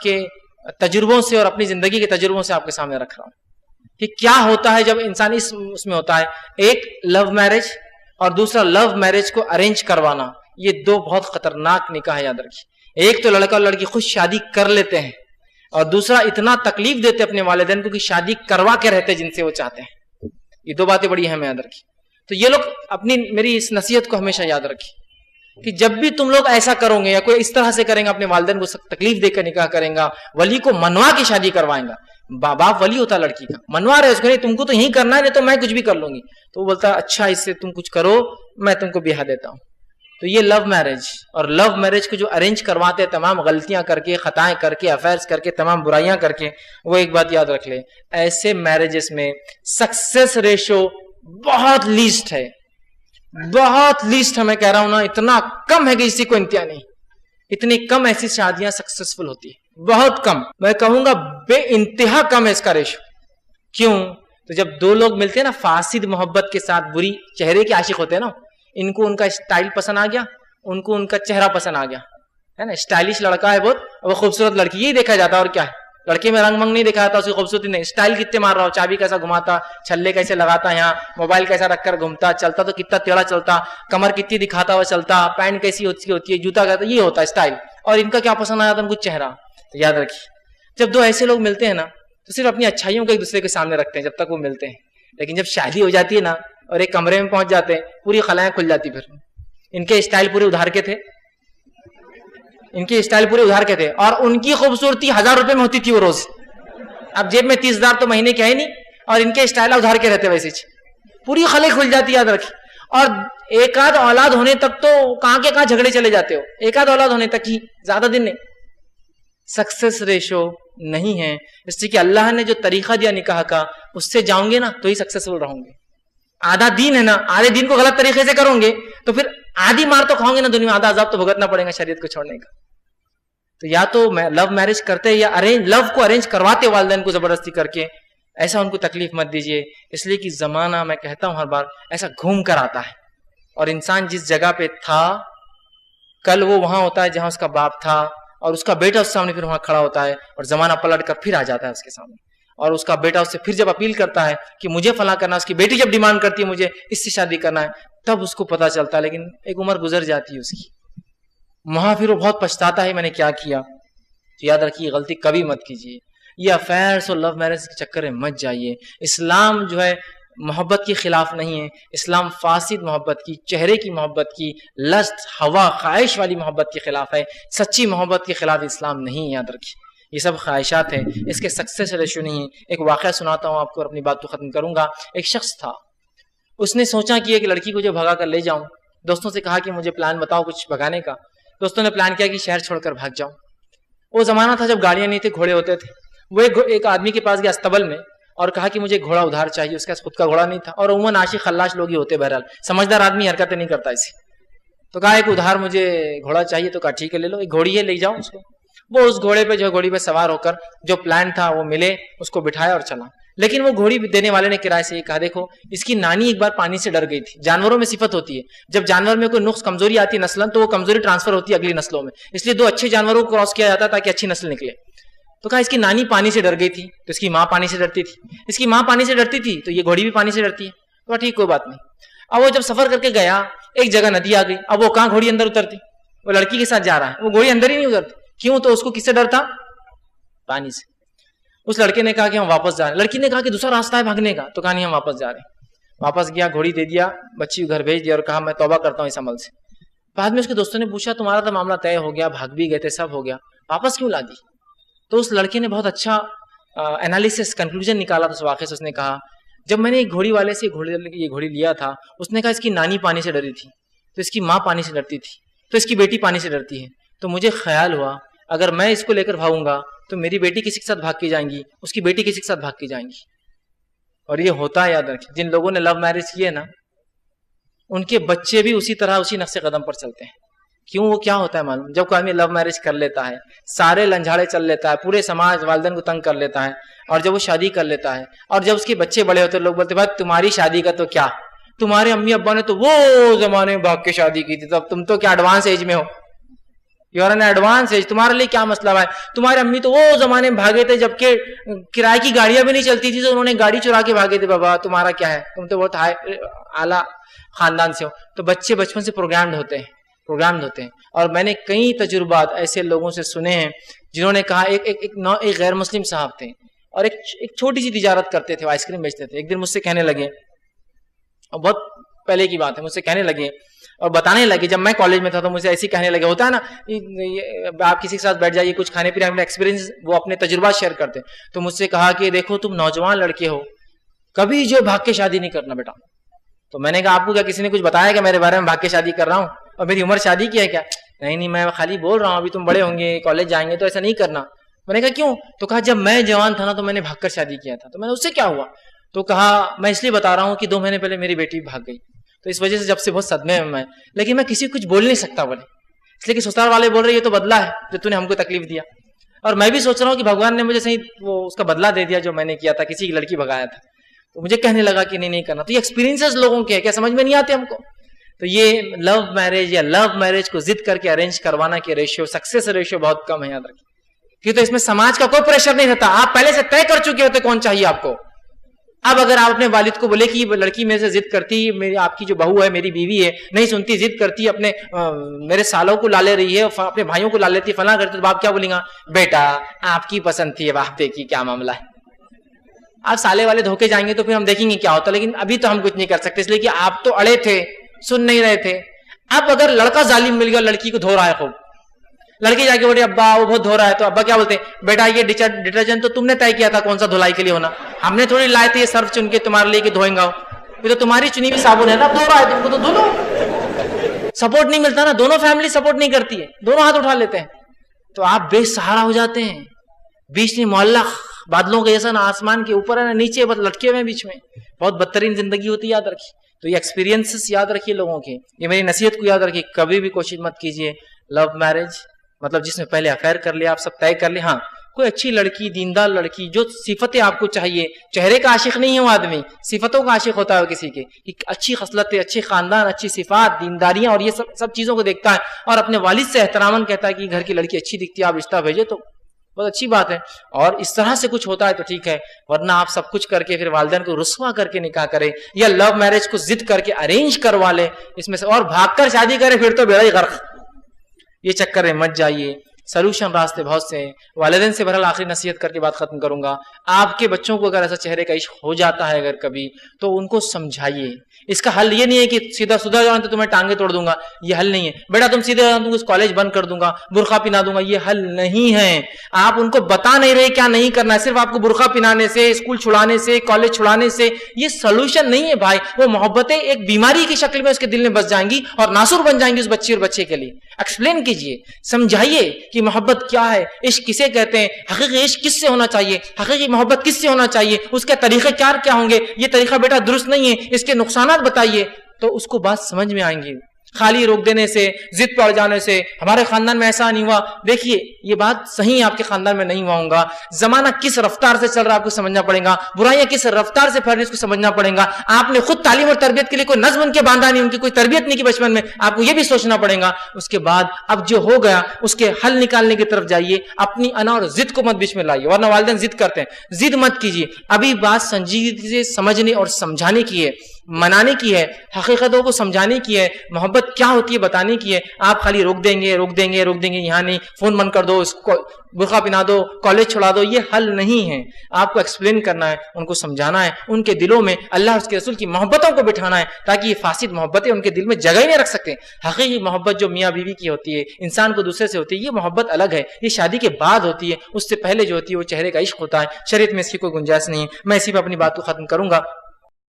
کے تجربوں سے اور اپنی زندگی کے تجربوں سے آپ کے سامنے رکھ رہا ہوں کہ کیا ہوتا ہے جب انسان اس میں ہوتا ہے. ایک لو میرج اور دوسرا لو میرج کو ارینج کروانا، یہ دو بہت خطرناک نکاح ہے، یاد رکھیے. ایک تو لڑکا اور لڑکی خود شادی کر لیتے ہیں، اور دوسرا اتنا تکلیف دیتے اپنے والدین کو کہ شادی کروا کے رہتے جن سے وہ چاہتے ہیں. یہ دو باتیں بڑی اہم یاد رکھیے. تو یہ لوگ میری اس نصیحت کو ہمیشہ یاد رکھیے کہ جب بھی تم لوگ ایسا کرو گے یا کوئی اس طرح سے کریں گا، اپنے والدین کو تکلیف دے کر نکاح کریں گا، ولی کو منوا کے شادی کروائیں گا. باپ ولی ہوتا لڑکی کا، منوا رہے اس کو، نہیں تم کو تو یہی کرنا ہے، نہیں تو میں کچھ بھی کر لوں گی. تو وہ بولتا ہے اچھا اس سے تم کچھ کرو، میں تم کو بیاہ دیتا ہوں. تو یہ لو میرج اور لو میرج کو جو ارینج کرواتے ہیں تمام غلطیاں کر کے، خطائیں کر کے، افیئرز کر کے، تمام برائیاں کر کے، وہ ایک بات یاد رکھ لے، ایسے میرجز میں سکسیس ریشو بہت لیسٹ ہے. بہت لیسٹ ہے، میں کہہ رہا ہوں نا، اتنا کم ہے کہ کسی کو انتہا نہیں. اتنی کم ایسی شادیاں سکسیسفل ہوتی ہیں، بہت کم، میں کہوں گا بے انتہا کم ہے اس کا ریشو. کیوں؟ تو جب دو لوگ ملتے ہیں نا فاسد محبت کے ساتھ، بری چہرے کے عاشق ہوتے ہیں نا، ان کو ان کا اسٹائل پسند آ گیا، ان کو ان کا چہرہ پسند آ گیا ہے نا. اسٹائلش لڑکا ہے بہت، اور وہ خوبصورت لڑکی، یہی دیکھا جاتا ہے. اور کیا ہے، لڑکے میں رنگ منگ نہیں دیکھا جاتا، اس کی خوبصورتی نہیں، اسٹائل کتنے مار رہا ہو، چابی کیسا گھماتا، چھلے کیسے لگاتا، یہاں موبائل کیسا رکھ کر گھومتا، چلتا تو کتنا ٹیڑھا چلتا، کمر کتنی دکھاتا ہوا چلتا، پینٹ کیسی ہوتی ہے، جوتا کہتا، یہ ہوتا ہے اسٹائل. اور ان کا کیا پسند آیا تھا، ان کو چہرہ. تو یاد رکھیے جب دو ایسے لوگ ملتے ہیں نا تو صرف اپنی اچھائیوں کو ایک دوسرے کے سامنے رکھتے ہیں جب تک وہ ملتے ہیں، لیکن جب شادی ہو جاتی ہے نا اور ایک کمرے میں پہنچ جاتے ہیں، پوری خلائیں کھل جاتی. پھر ان کے اسٹائل پورے ادھار کے تھے، ان کے اسٹائل پورے ادھار کے تھے، اور ان کی خوبصورتی 1000 روپے میں ہوتی تھی وہ روز. اب جیب میں 30,000 تو مہینے کے ہے نہیں، اور ان کے اسٹائل ادھار کے رہتے ویسے پوری خلیں کھل جاتی. یاد رکھیے. اور ایک آدھ اولاد ہونے تک تو کہاں کے کہاں جھگڑے چلے جاتے ہو، ایک آدھ اولاد ہونے تک ہی، زیادہ دن نہیں. سکسیس ریشو نہیں ہے، اس لیے کہ اللہ نے جو طریقہ دیا نکاح کا، اس سے جاؤں گے نا تو ہی سکسیسفل رہوں گے. آدھا دین ہے نا، آدھے دین کو غلط طریقے سے کروں گے تو پھر آدھی مار تو کھاؤں گے نا دنیا میں، آدھا عذاب تو بھگتنا پڑے گا شریعت کو چھوڑنے کا. تو یا تو لو میرج کرتے یا لو کو ارینج کرواتے والدین کو زبردستی کر کے، ایسا ان کو تکلیف مت دیجیے. اس لیے کہ زمانہ، میں کہتا ہوں ہر بار، ایسا گھوم کر آتا ہے، اور انسان جس جگہ پہ تھا کل وہ وہاں ہوتا ہے جہاں اس کا باپ تھا، اور اس کا بیٹا اس سامنے پھر وہاں کھڑا ہوتا ہے، اور زمانہ پلٹ کر پھر آ جاتا ہے اس کے سامنے. اور اس کا بیٹا اس سے پھر جب اپیل کرتا ہے کہ مجھے فلاں کرنا، اس کی بیٹی جب ڈیمانڈ کرتی ہے مجھے اس سے شادی کرنا ہے، تب اس کو پتا چلتا ہے. لیکن ایک عمر گزر جاتی ہے اس کی، وہاں پھر وہ بہت پچھتاتا ہے میں نے کیا کیا. تو یاد رکھیے غلطی کبھی مت کیجیے، یہ افیئرس اور لو میرج کے چکر میں مت جائیے. اسلام جو ہے محبت کے خلاف نہیں ہے، اسلام فاسد محبت کی، چہرے کی محبت کی، لست، ہوا، خواہش والی محبت کے خلاف ہے. سچی محبت کے خلاف اسلام نہیں. یاد رکھیے یہ سب خواہشات ہیں، اس کے سکسیس ریشو نہیں ہے. ایک واقعہ سناتا ہوں آپ کو اور اپنی بات کو ختم کروں گا. ایک شخص تھا، اس نے سوچا کہ ایک لڑکی کو جو بھگا کر لے جاؤں، دوستوں سے کہا کہ مجھے پلان بتاؤ کچھ بھگانے کا. دوستوں نے پلان کیا کہ شہر چھوڑ کر بھاگ جاؤں. وہ زمانہ تھا جب گاڑیاں نہیں تھے، گھوڑے ہوتے تھے. وہ ایک آدمی کے پاس گیا استبل میں اور کہا کہ مجھے گھوڑا ادھار چاہیے. اس کا خود کا گھوڑا نہیں تھا، اور عموماً عاشق خلاش لوگ ہی ہوتے، بہرحال سمجھدار آدمی حرکتیں نہیں کرتا ایسی. تو کہا ایک ادھار مجھے گھوڑا چاہیے. تو کہا ٹھیک ہے لے لو، ایک گھوڑی ہے لے جاؤ اس کو. وہ اس گھوڑے پہ جو گھوڑی پہ سوار ہو کر جو پلان تھا وہ ملے، اس کو بٹھایا اور چلا. لیکن وہ گھوڑی دینے والے نے کرائے سے یہ کہا دیکھو اس کی نانی ایک بار پانی سے ڈر گئی تھی. جانوروں میں صفت ہوتی ہے، جب جانور میں کوئی نقص کمزوری آتی ہے نسلن تو وہ کمزوری ٹرانسفر ہوتی ہے اگلی نسلوں میں، اس لیے دو اچھے جانوروں کو کراس کیا جاتا ہے تاکہ اچھی نسل نکلے. تو کہا اس کی نانی پانی سے ڈر گئی تھی تو اس کی ماں پانی سے ڈرتی تھی، اس کی ماں پانی سے ڈرتی تھی تو یہ گھوڑی بھی پانی سے ڈرتی ہے. تو ٹھیک کوئی بات نہیں. اب وہ جب سفر کر کے گیا ایک جگہ ندی آ گئی. اب وہ کہاں گھوڑی اندر اترتی، وہ لڑکی کے ساتھ جا رہا ہے، وہ گھوڑی اندر ہی نہیں اترتی. کیوں؟ تو اس کو کس سے ڈر تھا؟ پانی سے. اس لڑکے نے کہا کہ ہم واپس جا رہے ہیں. لڑکی نے کہا کہ دوسرا راستہ ہے بھاگنے کا. تو کہا نہیں ہم واپس جا رہے ہیں. واپس گیا، گھوڑی دے دیا، بچی کو گھر بھیج دیا اور کہا میں توبہ کرتا ہوں اس عمل سے. بعد میں اس کے دوستوں نے پوچھا تمہارا تو معاملہ طے ہو گیا، بھاگ بھی گئے تھے، سب ہو گیا، واپس کیوں لا دی؟ تو اس لڑکے نے بہت اچھا انالیسس کنکلوژن نکالا تھا اس واقعے سے. اس نے کہا جب میں نے ایک گھوڑی والے سے یہ گھوڑی لیا تھا، اس نے کہا اس کی نانی پانی سے ڈری تھی تو اس کی ماں پانی سے ڈرتی تھی تو اس کی بیٹی پانی سے ڈرتی ہے. تو مجھے خیال ہوا اگر میں اس کو لے کر بھاگوں گا تو میری بیٹی کسی کے ساتھ بھاگ کے جائیں گی، اس کی بیٹی کسی کے ساتھ بھاگ کے جائیں گی. اور یہ ہوتا ہے، یاد رکھیں جن لوگوں نے لو میرج کیے نا ان کے بچے بھی اسی طرح اسی نقش قدم پر چلتے ہیں. کیوں؟ وہ کیا ہوتا ہے معلوم؟ جب کوئی آدمی لو میرج کر لیتا ہے، سارے لنجھاڑے چل لیتا ہے، پورے سماج والدین کو تنگ کر لیتا ہے، اور جب وہ شادی کر لیتا ہے اور جب اس کے بچے بڑے ہوتے ہیں لوگ بولتے ہیں بھائی تمہاری شادی کا تو کیا، تمہارے امی ابا نے تو وہ زمانے میں بھاگ کے شادی کی تھی، تو اب تم تو کیا ایڈوانس ایج میں ہو. You are in advance age, تمہارے لیے کیا مسئلہ ہے. تمہارے امی تو وہ زمانے میں بھاگے تھے جبکہ کرائے کی گاڑیاں بھی نہیں چلتی تھی, تو انہوں نے گاڑی چرا کے بھاگے تھے. بابا تمہارا کیا ہے, تم تو بہت اعلیٰ خاندان سے ہو. تو بچے بچپن سے پروگرامڈ ہوتے ہیں. اور میں نے کئی تجربات ایسے لوگوں سے سنے ہیں جنہوں نے کہا, ایک غیر مسلم صاحب تھے اور ایک چھوٹی سی تجارت کرتے تھے, آئس کریم بیچتے تھے. ایک دن مجھ سے کہنے لگے, اور بہت پہلے کی بات ہے, مجھ سے کہنے لگے اور بتانے لگے, جب میں کالج میں تھا تو مجھے ایسے کہنے لگے, ہوتا ہے نا آپ کسی کے ساتھ بیٹھ جائیے, کچھ کھانے پینے اپنے ایکسپیرینس, وہ اپنے تجربات شیئر کرتے. تو مجھ سے کہا کہ دیکھو تم نوجوان لڑکے ہو, کبھی جو بھاگ کے شادی نہیں کرنا بیٹا. تو میں نے کہا آپ کو کیا کسی نے کچھ بتایا کہ میرے بارے میں بھاگ کے شادی کر رہا ہوں اور میری عمر شادی کی ہے کیا؟ نہیں میں خالی بول رہا ہوں, ابھی تم بڑے ہوں گے, کالج جائیں گے, تو ایسا نہیں کرنا. میں نے کہا کیوں؟ تو کہا جب میں جوان تھا نا تو میں نے بھاگ کر شادی کیا تھا. تو میں نے اس سے کیا ہوا؟ تو کہا میں اس لیے بتا رہا ہوں کہ 2 مہینے پہلے میری بیٹی بھاگ گئی, تو اس وجہ سے جب سے بہت صدمے میں, لیکن میں کسی کو کچھ بول نہیں سکتا بولے, اس لیے کہ سسرال والے بول رہے یہ تو بدلہ ہے جو تو نے ہم کو تکلیف دیا. اور میں بھی سوچ رہا ہوں کہ بھگوان نے مجھے صحیح وہ اس کا بدلہ دے دیا جو میں نے کیا تھا, کسی کی لڑکی بھگایا تھا. تو مجھے کہنے لگا کہ نہیں کرنا. تو یہ ایکسپیرینسز لوگوں کے کیا سمجھ میں نہیں آتے ہم کو. تو یہ لو میرج یا لو میرج کو ضد کر کے ارینج کروانا کے ریشیو, سکسیس ریشیو بہت کم ہے, یاد رکھیے. کہ تو اس میں سماج کا کوئی پریشر نہیں رہتا, آپ پہلے سے طے کر چکے ہوتے کون چاہیے آپ کو. اب اگر آپ اپنے والد کو بولے کہ یہ لڑکی میرے سے ضد کرتی, میری آپ کی جو بہو ہے میری بیوی ہے نہیں سنتی, ضد کرتی, اپنے میرے سالوں کو لا لے رہی ہے, اپنے بھائیوں کو لا لیتی, فلاں کرتی, تو باپ کیا بولیں گا, بیٹا آپ کی پسند تھی, اب آپ دیکھیے کیا معاملہ ہے. آپ سالے والے دھوکے جائیں گے تو پھر ہم دیکھیں گے کیا ہوتا, لیکن ابھی تو ہم کچھ نہیں کر سکتے, اس لیے کہ آپ تو اڑے تھے, سن نہیں رہے تھے. اب اگر لڑکا ظالم مل گیا, لڑکی کو دھو رہا ہے خوب, لڑکی جا کے بولے ابا وہ بہت دھو رہا ہے, تو ابا کیا بولتے ہیں, بیٹا یہ ڈٹرجنٹ تو تم نے طے کیا تھا کون سا دھلائی کے لیے ہونا, ہم نے تھوڑی لائے تھے یہ سرف چن کے تمہارے لیے کہ دھوئیں گا, پھر تو تمہاری چنی بھی صابن ہے نا, دھو رہا ہے تم کو تو دھو لو. سپورٹ نہیں ملتا نا, دونوں فیملی سپورٹ نہیں کرتی ہے, دونوں ہاتھ اٹھا لیتے ہیں, تو آپ بے سہارا ہو جاتے ہیں. بیچ میں معلق بادلوں کے جیسا, نہ آسمان کے اوپر ہے نہ نیچے, بس لٹکے ہوئے بیچ میں, بہت بدترین زندگی ہوتی ہے, یاد رکھیے. تو یہ ایکسپیرینسز یاد رکھیے لوگوں کے, یہ میری نصیحت کو یاد رکھیے, کبھی بھی کوشش مت کیجیے لو میرج مطلب جس میں پہلے افیئر کر لیا, آپ سب طے کر لیں. ہاں کوئی اچھی لڑکی, دیندار لڑکی, جو صفتیں آپ کو چاہیے, چہرے کا عاشق نہیں ہے وہ آدمی, صفتوں کا عاشق ہوتا ہے کسی کے, اچھی خصلتیں, اچھے خاندان, اچھی صفات, دینداریاں اور یہ سب چیزوں کو دیکھتا ہے, اور اپنے والد سے احتراماً کہتا ہے کہ گھر کی لڑکی اچھی دکھتی ہے, آپ رشتہ بھیجے تو بہت اچھی بات ہے. اور اس طرح سے کچھ ہوتا ہے تو ٹھیک ہے, ورنہ آپ سب کچھ کر کے پھر والدین کو رسوا کر کے نکاح کرے, یا لو میرج کو ضد کر کے ارینج کروا لے اس میں سے, اور بھاگ کر شادی کرے, پھر تو بیڑا ہی غرق. یہ چکر میں مت جائیے. سلوشن راستے بہت سے ہیں. والدین سے بہرحال آخری نصیحت کر کے بات ختم کروں گا. آپ کے بچوں کو اگر ایسا چہرے کا عشق ہو جاتا ہے اگر کبھی, تو ان کو سمجھائیے. اس کا حل یہ نہیں ہے کہ سیدھا سدھر جاؤ تو تمہیں ٹانگیں توڑ دوں گا, یہ حل نہیں ہے. بیٹا تم سیدھے جاؤ تو کالج بند کر دوں گا, برقع پہنا دوں گا, یہ حل نہیں ہے. آپ ان کو بتا نہیں رہے کیا نہیں کرنا ہے, صرف آپ کو برقع پہنانے سے, اسکول چھڑانے سے, کالج چھڑانے سے یہ سلوشن نہیں ہے بھائی. وہ محبتیں ایک بیماری کی شکل میں اس کے دل میں بس جائیں گی اور ناسور بن جائیں گی اس بچی اور بچے کے لیے. ایکسپلین کیجئے, سمجھائیے کہ محبت کیا ہے, عشق کسے کہتے ہیں, حقیقی عشق کس سے ہونا چاہیے, حقیقی محبت کس سے ہونا چاہیے, اس کے طریقے کار کیا ہوں گے. یہ طریقہ بیٹا درست نہیں ہے, اس کے نقصانات بتائیے, تو اس کو بات سمجھ میں آئیں گی. خالی روک دینے سے, ضد پڑ جانے سے, ہمارے خاندان میں ایسا نہیں ہوا, دیکھیے یہ بات صحیح آپ کے خاندان میں نہیں ہوا ہوگا. زمانہ کس رفتار سے چل رہا ہے آپ کو سمجھنا پڑے گا, برائیاں کس رفتار سے پھیل رہی اس کو سمجھنا پڑے گا. آپ نے خود تعلیم اور تربیت کے لیے کوئی نظم ان کے باندھا نہیں, ان کی کوئی تربیت نہیں کی بچپن میں, آپ کو یہ بھی سوچنا پڑے گا. اس کے بعد اب جو ہو گیا اس کے حل نکالنے کی طرف جائیے. اپنی انا اور ضد کو مت بیچ میں لائیے, ورنہ والدین ضد کرتے ہیں, ضد مت کیجیے. ابھی بات سنجیدگی سے سمجھنے اور سمجھانے کی ہے, منانے کی ہے, حقیقتوں کو سمجھانے کی ہے, محبت کیا ہوتی ہے بتانے کی ہے. آپ خالی روک دیں گے, یہاں نہیں, فون بند کر دو, اس کو برقع پہنا دو, کالج چھوڑا دو, یہ حل نہیں ہے. آپ کو ایکسپلین کرنا ہے, ان کو سمجھانا ہے, ان کے دلوں میں اللہ اس کے رسول کی محبتوں کو بٹھانا ہے, تاکہ یہ فاسد محبتیں ان کے دل میں جگہ ہی نہیں رکھ سکتے. حقیقی محبت جو میاں بیوی کی ہوتی ہے, انسان کو دوسرے سے ہوتی ہے, یہ محبت الگ ہے, یہ شادی کے بعد ہوتی ہے. اس سے پہلے جو ہوتی ہے وہ چہرے کا عشق ہوتا ہے. شریعت میں اس کی کوئی گنجائش نہیں ہے. میں اسی پہ اپنی بات کو ختم کروں گا.